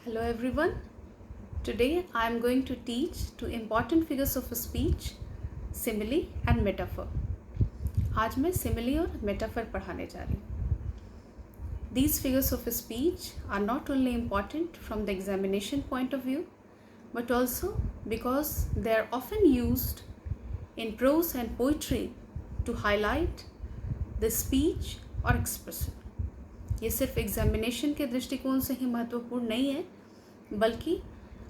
Hello everyone. Today I am going to teach two important figures of speech, simile and metaphor. आज मैं simile और metaphor पढ़ाने जा रही हूँ. These figures of speech are not only important from the examination point of view, but also because they are often used in prose and poetry to highlight the speech or expression. ये सिर्फ examination के दृष्टिकोण से ही महत्वपूर्ण नहीं है, बल्कि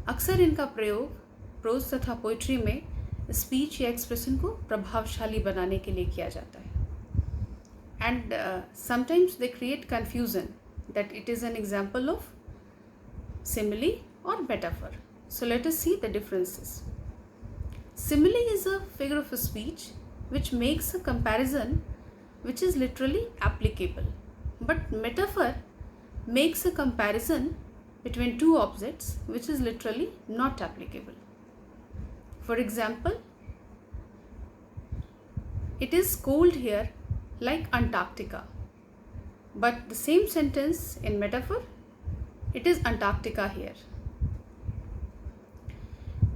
अक्सर इनका प्रयोग प्रोज तथा पोइट्री में स्पीच या एक्सप्रेशन को प्रभावशाली बनाने के लिए किया जाता है. And sometimes they create confusion that it is an example of simile और metaphor. So let us see the differences. Simile is a figure of speech which makes a comparison which is literally applicable. But metaphor makes a comparison between two objects which is literally not applicable. For example, it is cold here like Antarctica. But the same sentence in metaphor, it is Antarctica here.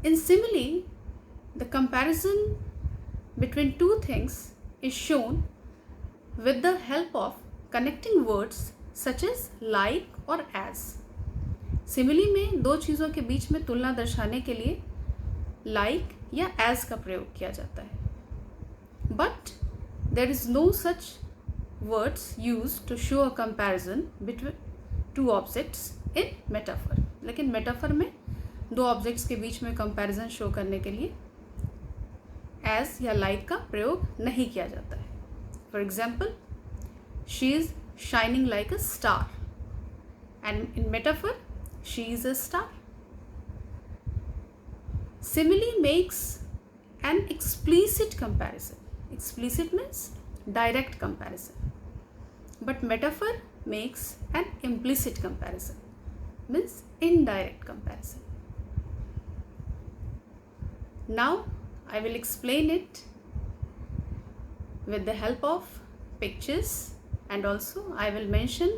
In simile, the comparison between two things is shown with the help of connecting words such as like or as. Simile में दो चीज़ों के बीच में तुलना दर्शाने के लिए like या as का प्रयोग किया जाता है. But there is no such words used to show a comparison between two objects in metaphor. लेकिन metaphor में दो ऑब्जेक्ट्स के बीच में कंपैरिजन शो करने के लिए as या like का प्रयोग नहीं किया जाता है. For example, she is shining like a star, and in metaphor she is a star. Simile makes an explicit comparison. Explicit means direct comparison, but metaphor makes an implicit comparison, means indirect comparison. Now I will explain it with the help of pictures, and also I will mention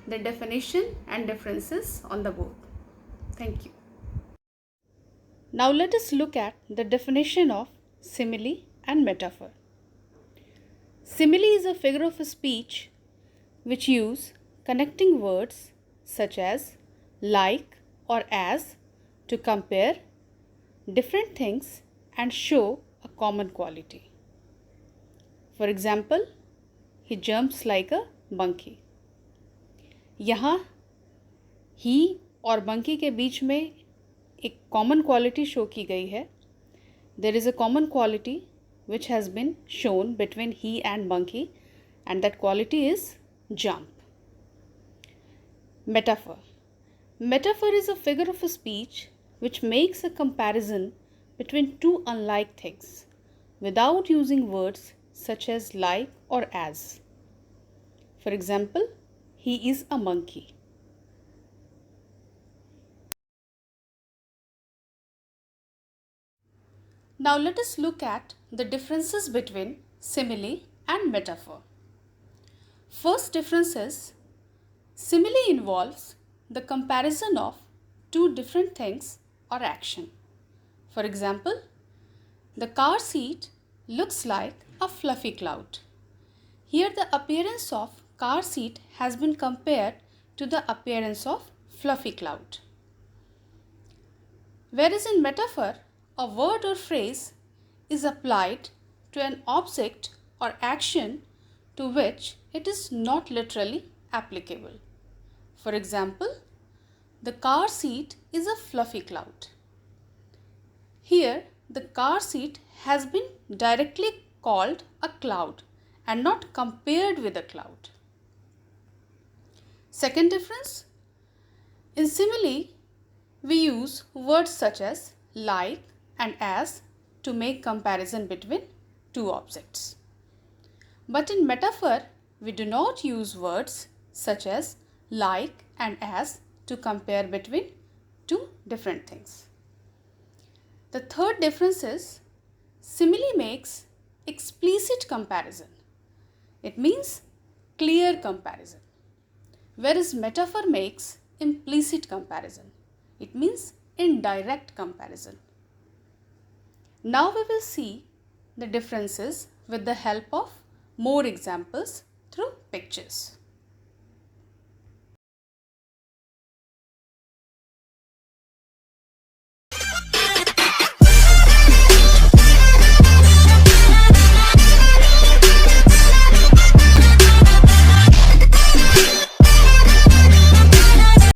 the definition and differences on the board. Thank you. Now let us look at the definition of simile and metaphor. Simile is a figure of speech which use connecting words such as like or as to compare different things and show a common quality. For example, he jumps like a monkey. यहाँ ही और monkey के बीच में एक common quality show की गई है. There is a common quality which has been shown between he and monkey, and that quality is jump. Metaphor. Metaphor is a figure of speech which makes a comparison between two unlike things without using words such as like or as. For example, he is a monkey. Now let us look at the differences between simile and metaphor. First difference is simile involves the comparison of two different things or action. For example, the car seat looks like a fluffy cloud. Here the appearance of car seat has been compared to the appearance of fluffy cloud. Whereas in metaphor, a word or phrase is applied to an object or action to which it is not literally applicable. For example, the car seat is a fluffy cloud. Here, the car seat has been directly called a cloud and not compared with a cloud. Second difference, in simile, we use words such as like and as to make comparison between two objects. But in metaphor, we do not use words such as like and as to compare between two different things. The third difference is simile makes explicit comparison. It means clear comparison, whereas metaphor makes implicit comparison. It means indirect comparison. Now we will see the differences with the help of more examples through pictures.